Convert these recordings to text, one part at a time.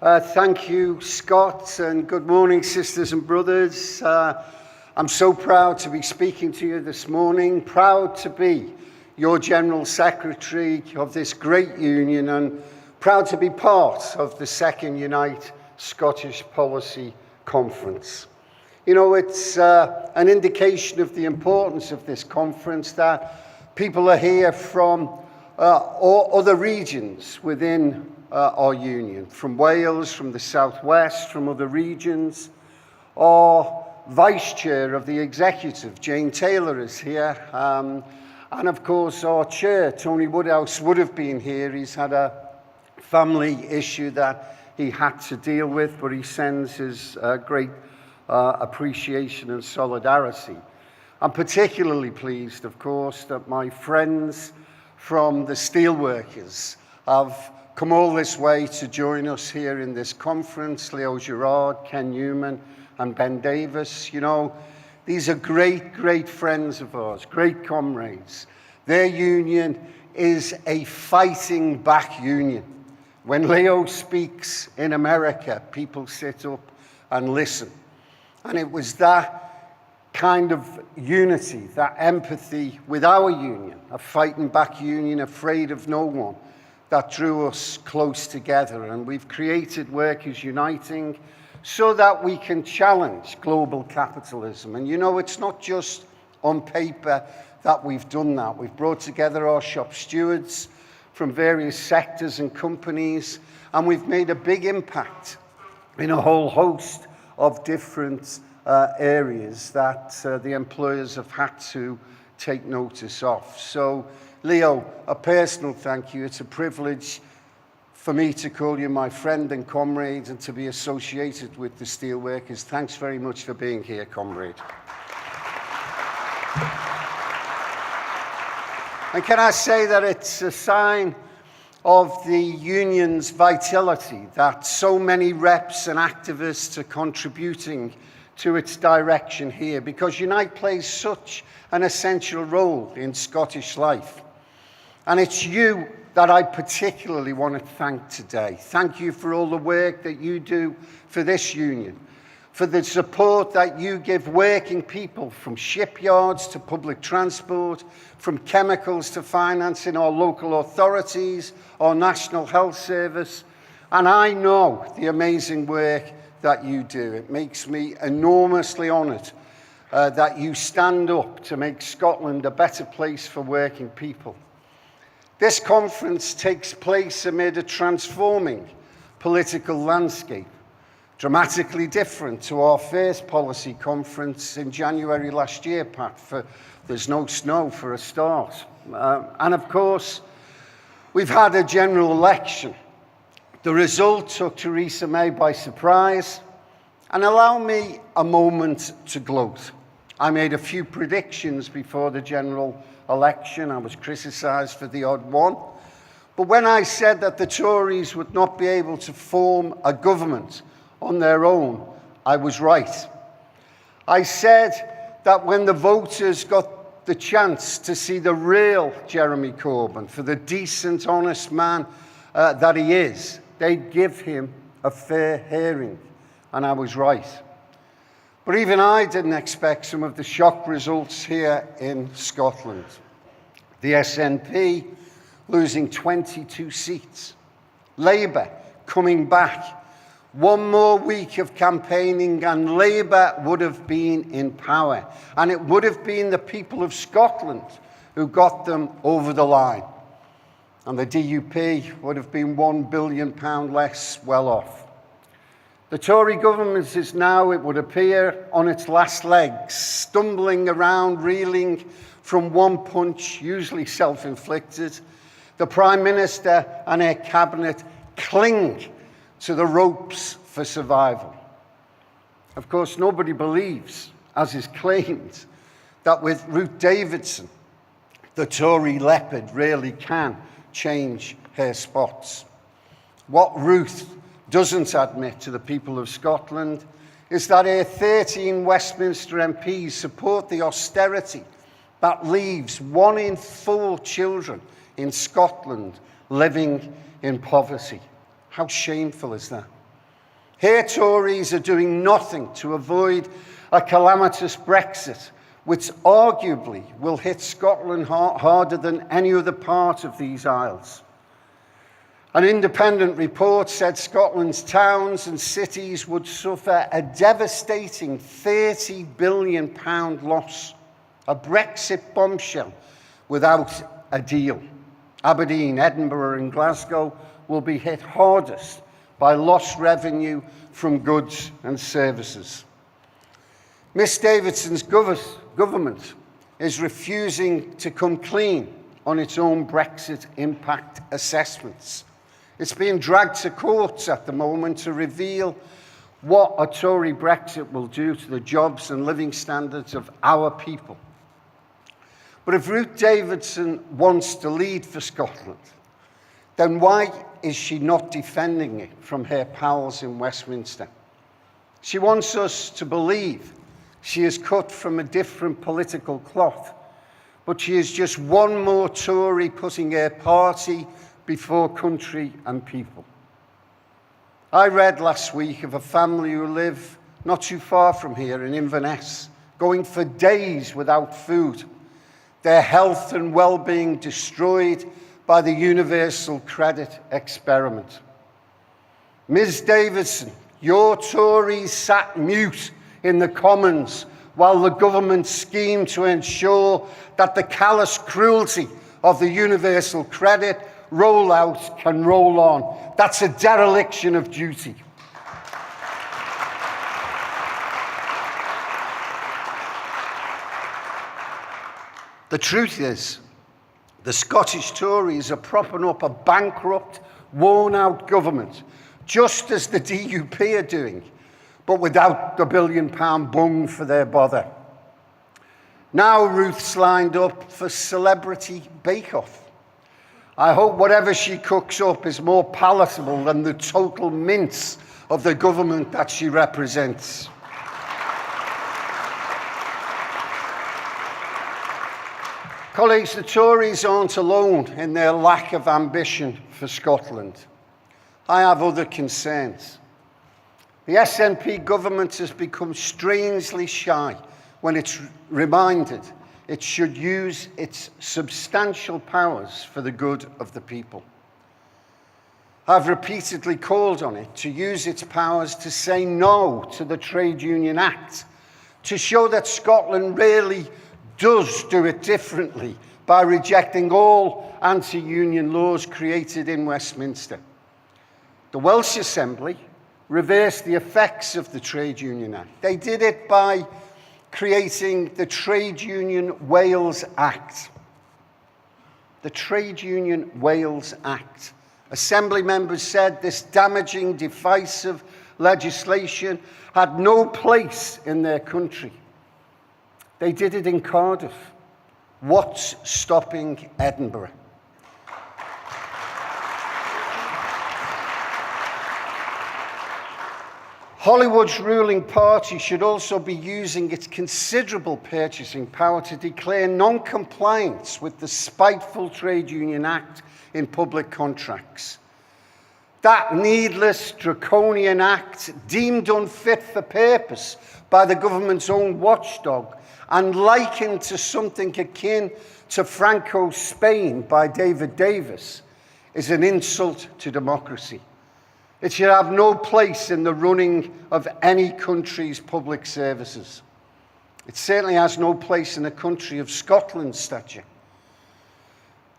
Thank you, Scott, and good morning, sisters and brothers. I'm so proud to be speaking to you this morning, proud to be your General Secretary of this great union, and proud to be part of the second Unite Scottish Policy Conference. You know, it's an indication of the importance of this conference that people are here from other regions within our union, from Wales, from the southwest, from other regions. Our Vice Chair of the Executive, Jane Taylor, is here. And of course, our Chair, Tony Woodhouse, would have been here. He's had a family issue that he had to deal with, but he sends his great appreciation and solidarity. I'm particularly pleased, of course, that my friends from the steelworkers have come all this way to join us here in this conference. Leo Gerard, Ken Newman, and Ben Davis. You know, these are great, great friends of ours, great comrades. Their union is a fighting back union. When Leo speaks in America, people sit up and listen. And it was that kind of unity, that empathy with our union, a fighting back union, afraid of no one, that drew us close together. And we've created Workers Uniting so that we can challenge global capitalism. And you know, it's not just on paper that we've done that. We've brought together our shop stewards from various sectors and companies, and we've made a big impact in a whole host of different areas that the employers have had to take notice of. So, Leo, a personal thank you. It's a privilege for me to call you my friend and comrade and to be associated with the steelworkers. Thanks very much for being here, comrade. And can I say that it's a sign of the union's vitality that so many reps and activists are contributing to its direction here, because Unite plays such an essential role in Scottish life. And it's you that I particularly want to thank today. Thank you for all the work that you do for this union, for the support that you give working people from shipyards to public transport, from chemicals to finance in our local authorities, our National Health Service. And I know the amazing work that you do. It makes me enormously honoured that you stand up to make Scotland a better place for working people. This conference takes place amid a transforming political landscape, dramatically different to our first policy conference in January last year, Pat, for there's no snow for a start. And of course, we've had a general election. The result took Theresa May by surprise. And allow me a moment to gloat. I made a few predictions before the general election. I was criticised for the odd one. But when I said that the Tories would not be able to form a government on their own, I was right. I said that when the voters got the chance to see the real Jeremy Corbyn, for the decent, honest man that he is, they'd give him a fair hearing. And I was right. But even I didn't expect some of the shock results here in Scotland. The SNP losing 22 seats. Labour coming back. One more week of campaigning and Labour would have been in power. And it would have been the people of Scotland who got them over the line. And the DUP would have been £1 billion less well off. The Tory government is now, it would appear, on its last legs, stumbling around, reeling from one punch, usually self-inflicted. The Prime Minister and her cabinet cling to the ropes for survival. Of course, nobody believes, as is claimed, that with Ruth Davidson, the Tory leopard really can change her spots. What Ruth doesn't admit to the people of Scotland is that her 13 Westminster MPs support the austerity that leaves 1 in 4 children in Scotland living in poverty. How shameful is that? Here, Tories are doing nothing to avoid a calamitous Brexit, which arguably will hit Scotland harder than any other part of these isles. An independent report said Scotland's towns and cities would suffer a devastating £30 billion loss, a Brexit bombshell without a deal. Aberdeen, Edinburgh and Glasgow will be hit hardest by lost revenue from goods and services. Miss Davidson's government is refusing to come clean on its own Brexit impact assessments. It's being dragged to courts at the moment to reveal what a Tory Brexit will do to the jobs and living standards of our people. But if Ruth Davidson wants to lead for Scotland, then why is she not defending it from her pals in Westminster? She wants us to believe she is cut from a different political cloth, but she is just one more Tory putting her party before country and people. I read last week of a family who live not too far from here in Inverness, going for days without food, their health and well-being destroyed by the universal credit experiment. Ms. Davidson, your Tories sat mute in the Commons while the government schemed to ensure that the callous cruelty of the universal credit rollout can roll on. That's a dereliction of duty. The truth is, the Scottish Tories are propping up a bankrupt, worn-out government, just as the DUP are doing, but without the £1 billion bung for their bother. Now Ruth's lined up for Celebrity Bake Off. I hope whatever she cooks up is more palatable than the total mince of the government that she represents. Colleagues, the Tories aren't alone in their lack of ambition for Scotland. I have other concerns. The SNP government has become strangely shy when it's reminded it should use its substantial powers for the good of the people. I've repeatedly called on it to use its powers to say no to the Trade Union Act, to show that Scotland really does do it differently by rejecting all anti-union laws created in Westminster. The Welsh Assembly reversed the effects of the Trade Union Act. They did it by creating the Trade Union Wales Act. The Trade Union Wales Act. Assembly members said this damaging, divisive legislation had no place in their country. They did it in Cardiff. What's stopping Edinburgh? Hollywood's ruling party should also be using its considerable purchasing power to declare non-compliance with the spiteful Trade Union Act in public contracts. That needless, draconian act, deemed unfit for purpose by the government's own watchdog and likened to something akin to Franco's Spain by David Davis, is an insult to democracy. It should have no place in the running of any country's public services. It certainly has no place in a country of Scotland's stature.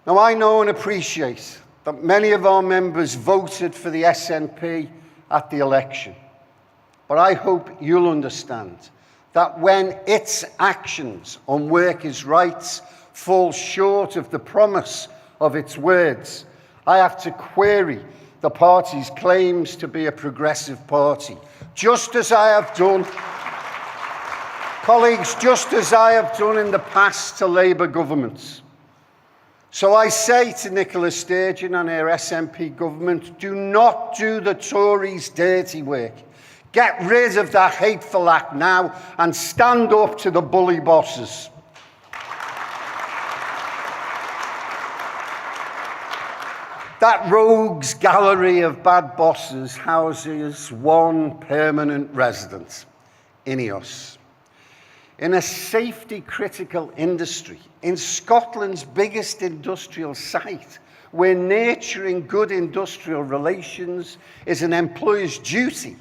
Now, I know and appreciate that many of our members voted for the SNP at the election, but I hope you'll understand that when its actions on workers' rights fall short of the promise of its words, I have to query the party's claims to be a progressive party, just as I have done, colleagues, just as I have done in the past to Labour governments. So I say to Nicola Sturgeon and her SNP government, do not do the Tories' dirty work. Get rid of that hateful act now and stand up to the bully bosses. That rogues gallery of bad bosses houses one permanent resident, Ineos. In a safety-critical industry, in Scotland's biggest industrial site, where nurturing good industrial relations is an employer's duty,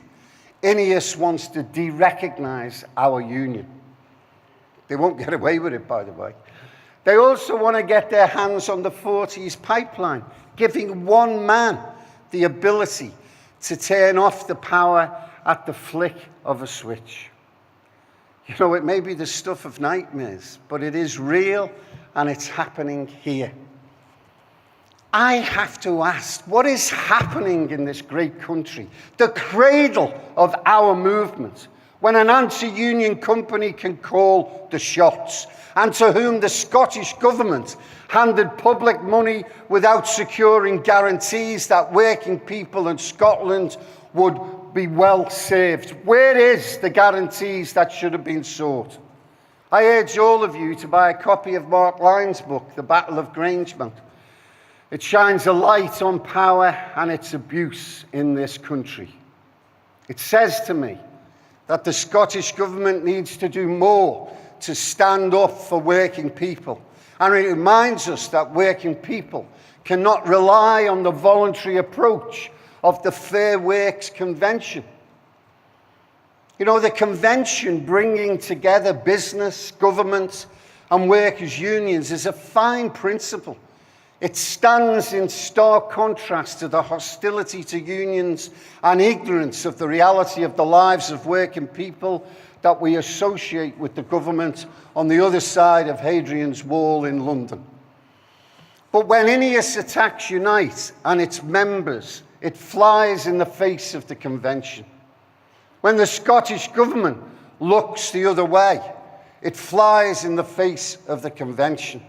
Ineos wants to de-recognise our union. They won't get away with it, by the way. They also want to get their hands on the Forties pipeline, giving one man the ability to turn off the power at the flick of a switch. You know, it may be the stuff of nightmares, but it is real and it's happening here. I have to ask, what is happening in this great country, the cradle of our movement, when an anti-union company can call the shots, and to whom the Scottish government handed public money without securing guarantees that working people in Scotland would be well served? Where is the guarantees that should have been sought? I urge all of you to buy a copy of Mark Lyon's book, The Battle of Grangemount. It shines a light on power and its abuse in this country. It says to me that the Scottish government needs to do more to stand up for working people. And it reminds us that working people cannot rely on the voluntary approach of the Fair Works Convention. You know, the convention bringing together business, government, and workers' unions is a fine principle. It stands in stark contrast to the hostility to unions and ignorance of the reality of the lives of working people that we associate with the government on the other side of Hadrian's Wall in London. But when Ineos attacks Unite and its members, it flies in the face of the convention. When the Scottish government looks the other way, it flies in the face of the convention.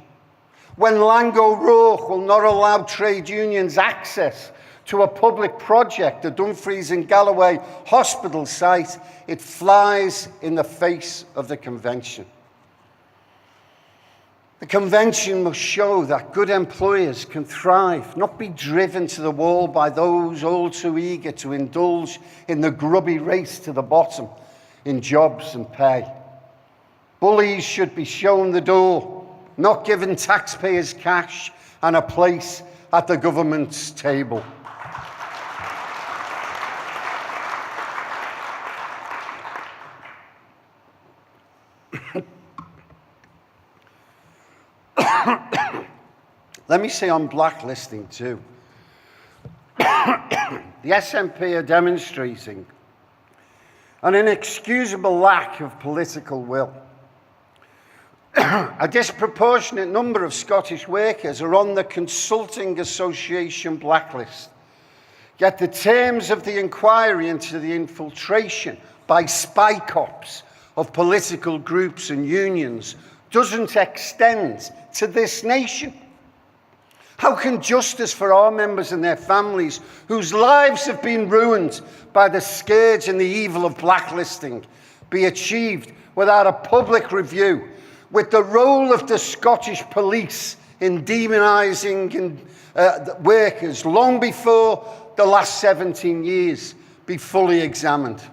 When Lango Roch will not allow trade unions access to a public project, the Dumfries and Galloway hospital site, it flies in the face of the convention. The convention must show that good employers can thrive, not be driven to the wall by those all too eager to indulge in the grubby race to the bottom in jobs and pay. Bullies should be shown the door, not given taxpayers' cash and a place at the government's table. Let me say on blacklisting too. The SNP are demonstrating an inexcusable lack of political will. A disproportionate number of Scottish workers are on the Consulting Association blacklist. Yet the terms of the inquiry into the infiltration by spy cops of political groups and unions doesn't extend to this nation. How can justice for our members and their families, whose lives have been ruined by the scourge and the evil of blacklisting, be achieved without a public review, with the role of the Scottish police in demonising workers long before the last 17 years be fully examined?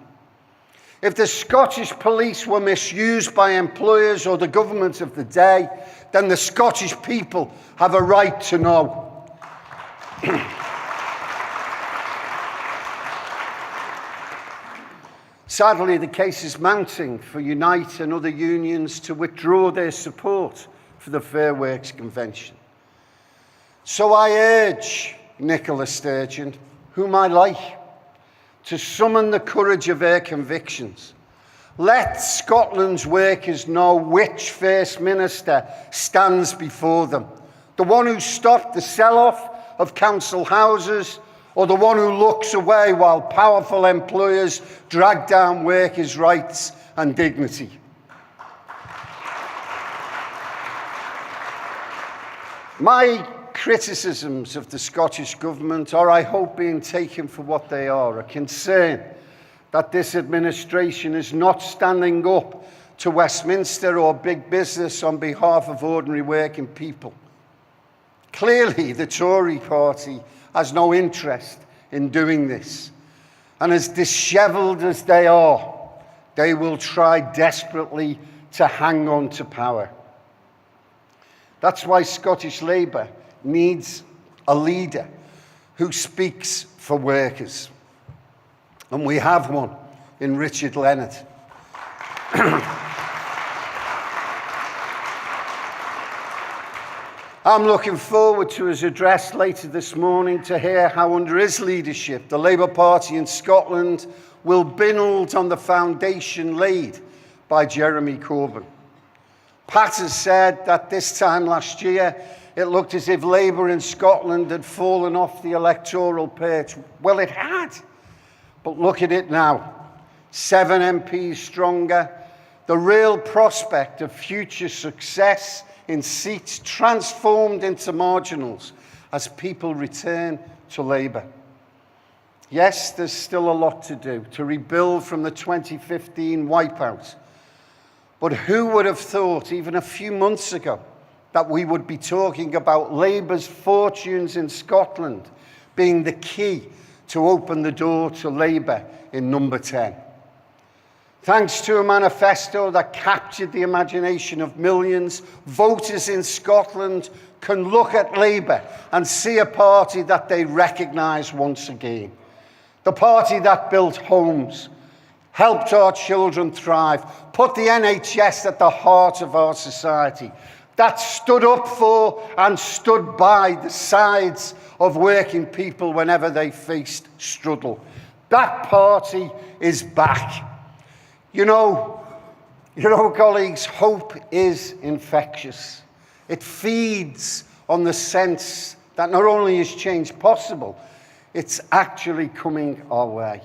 If the Scottish police were misused by employers or the government of the day, then the Scottish people have a right to know. Sadly, the case is mounting for Unite and other unions to withdraw their support for the Fair Works Convention. So I urge Nicola Sturgeon, whom I like, to summon the courage of her convictions. Let Scotland's workers know which First Minister stands before them. The one who stopped the sell-off of council houses, or the one who looks away while powerful employers drag down workers' rights and dignity. My criticisms of the Scottish government are, I hope, being taken for what they are, a concern that this administration is not standing up to Westminster or big business on behalf of ordinary working people. Clearly, the Tory party has no interest in doing this. And as dishevelled as they are, they will try desperately to hang on to power. That's why Scottish Labour needs a leader who speaks for workers. And we have one in Richard Leonard. I'm looking forward to his address later this morning to hear how under his leadership the Labour Party in Scotland will build on the foundation laid by Jeremy Corbyn. Pat has said that this time last year it looked as if Labour in Scotland had fallen off the electoral perch. Well, it had. But look at it now. 7 MPs stronger, the real prospect of future success in seats transformed into marginals as people return to Labour. Yes, there's still a lot to do to rebuild from the 2015 wipeout. But who would have thought even a few months ago that we would be talking about Labour's fortunes in Scotland being the key to open the door to Labour in number 10. Thanks to a manifesto that captured the imagination of millions, voters in Scotland can look at Labour and see a party that they recognise once again. The party that built homes, helped our children thrive, put the NHS at the heart of our society, that stood up for and stood by the sides of working people whenever they faced struggle. That party is back. You know, colleagues, hope is infectious. It feeds on the sense that not only is change possible, it's actually coming our way.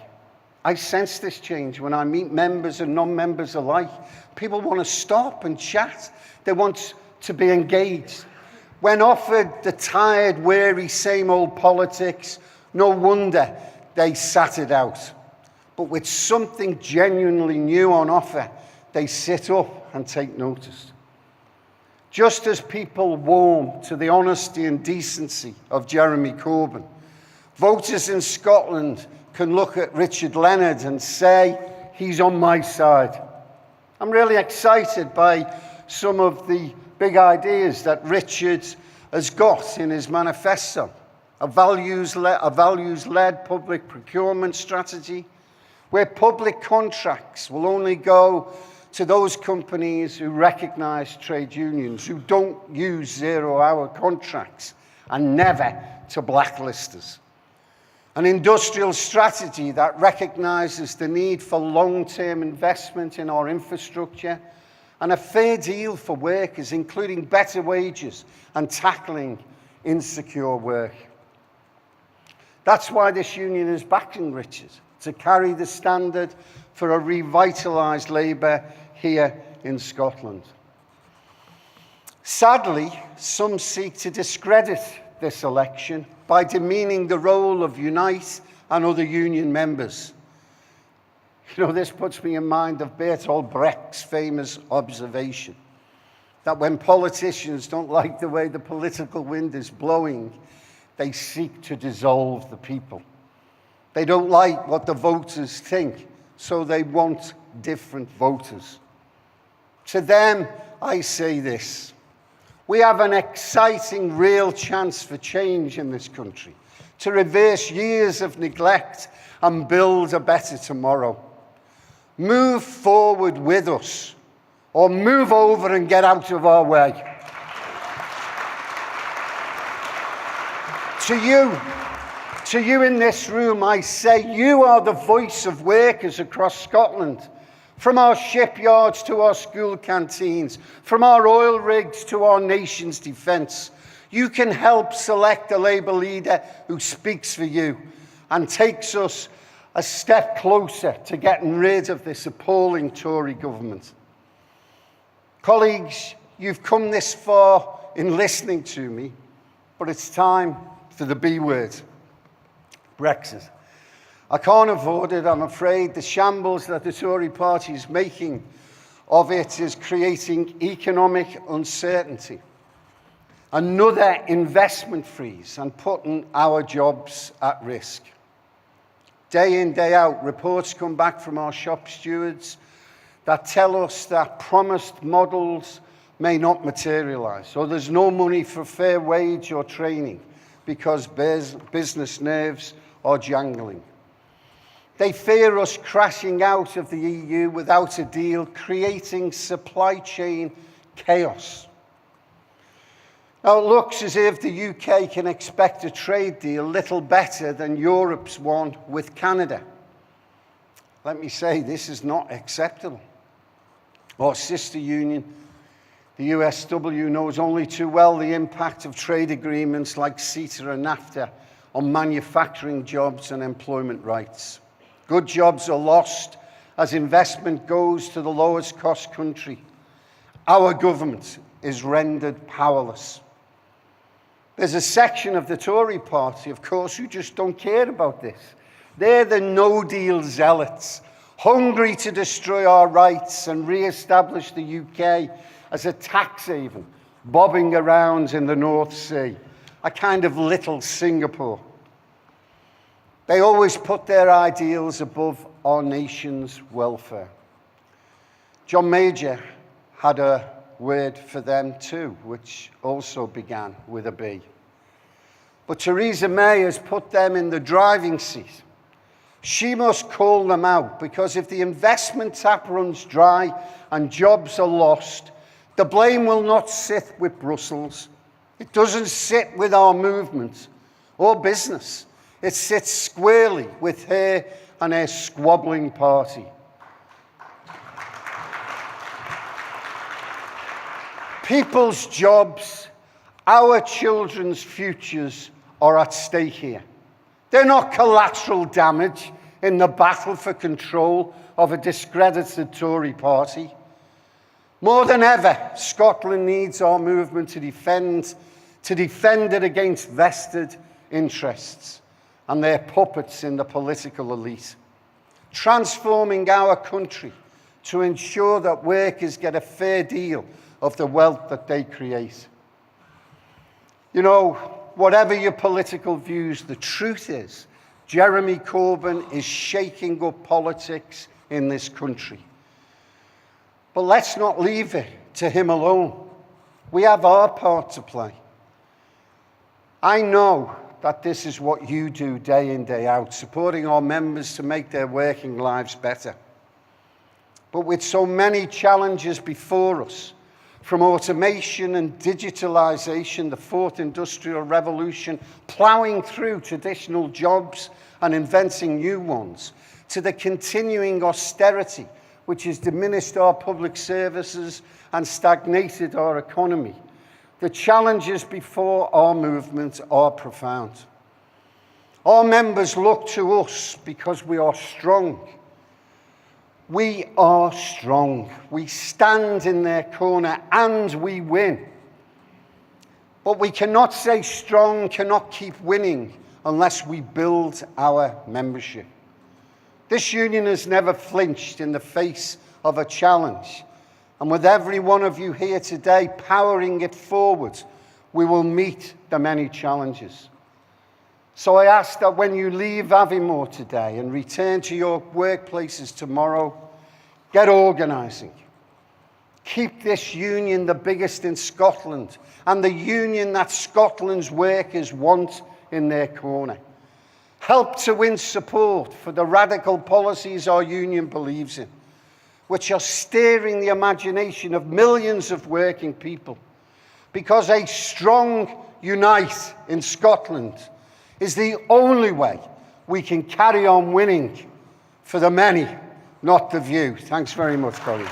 I sense this change when I meet members and non-members alike. People want to stop and chat. They want to be engaged. When offered the tired, weary, same old politics, no wonder they sat it out. But with something genuinely new on offer, they sit up and take notice. Just as people warm to the honesty and decency of Jeremy Corbyn, voters in Scotland can look at Richard Leonard and say, he's on my side. I'm really excited by some of the big ideas that Richard has got in his manifesto. A values-led public procurement strategy, where public contracts will only go to those companies who recognise trade unions, who don't use zero-hour contracts, and never to blacklisters. An industrial strategy that recognises the need for long-term investment in our infrastructure and a fair deal for workers, including better wages and tackling insecure work. That's why this union is backing Richard, to carry the standard for a revitalised Labour here in Scotland. Sadly, some seek to discredit this election by demeaning the role of Unite and other union members. You know, this puts me in mind of Bertolt Brecht's famous observation that when politicians don't like the way the political wind is blowing, they seek to dissolve the people. They don't like what the voters think, so they want different voters. To them, I say this. We have an exciting, real chance for change in this country, to reverse years of neglect and build a better tomorrow. Move forward with us, or move over and get out of our way. To you in this room, I say you are the voice of workers across Scotland, from our shipyards to our school canteens, from our oil rigs to our nation's defence. You can help select a Labour leader who speaks for you and takes us a step closer to getting rid of this appalling Tory government. Colleagues, you've come this far in listening to me, but it's time for the B word. Brexit. I can't avoid it, I'm afraid. The shambles that the Tory party is making of it is creating economic uncertainty. another investment freeze, and putting our jobs at risk. Day in, day out, reports come back from our shop stewards that tell us that promised models may not materialise, so there's no money for fair wage or training because business nerves are jangling. They fear us crashing out of the EU without a deal, creating supply chain chaos. Now, it looks as if the UK can expect a trade deal little better than Europe's one with Canada. Let me say, this is not acceptable. Our sister union, the USW, knows only too well the impact of trade agreements like CETA and NAFTA on manufacturing jobs and employment rights. Good jobs are lost as investment goes to the lowest cost country. Our government is rendered powerless. There's a section of the Tory party, of course, who just don't care about this. They're the no-deal zealots, hungry to destroy our rights and re-establish the UK as a tax haven, bobbing around in the North Sea, a kind of little Singapore. They always put their ideals above our nation's welfare. John Major had a word for them too, which also began with a B. But Theresa May has put them in the driving seat. She must call them out, because if the investment tap runs dry and jobs are lost, the blame will not sit with Brussels. It doesn't sit with our movement or business. It sits squarely with her and her squabbling party. People's jobs, our children's futures are at stake here. They're not collateral damage in the battle for control of a discredited Tory party. More than ever, Scotland needs our movement to defend it against vested interests and their puppets in the political elite, transforming our country to ensure that workers get a fair deal of the wealth that they create. You know, whatever your political views, the truth is, Jeremy Corbyn is shaking up politics in this country. But let's not leave it to him alone. We have our part to play. I know that this is what you do day in, day out, supporting our members to make their working lives better. But with so many challenges before us, from automation and digitalization, the fourth industrial revolution, ploughing through traditional jobs and inventing new ones, to the continuing austerity, which has diminished our public services and stagnated our economy, the challenges before our movement are profound. Our members look to us because we are strong. We are strong. We stand in their corner and we win. But we cannot say strong cannot keep winning unless we build our membership. This union has never flinched in the face of a challenge. And with every one of you here today powering it forward, we will meet the many challenges. So I ask that when you leave Aviemore today and return to your workplaces tomorrow, get organising. Keep this union the biggest in Scotland and the union that Scotland's workers want in their corner. Help to win support for the radical policies our union believes in, which are steering the imagination of millions of working people. Because a strong unite in Scotland is the only way we can carry on winning for the many, not the few. Thanks very much, colleagues.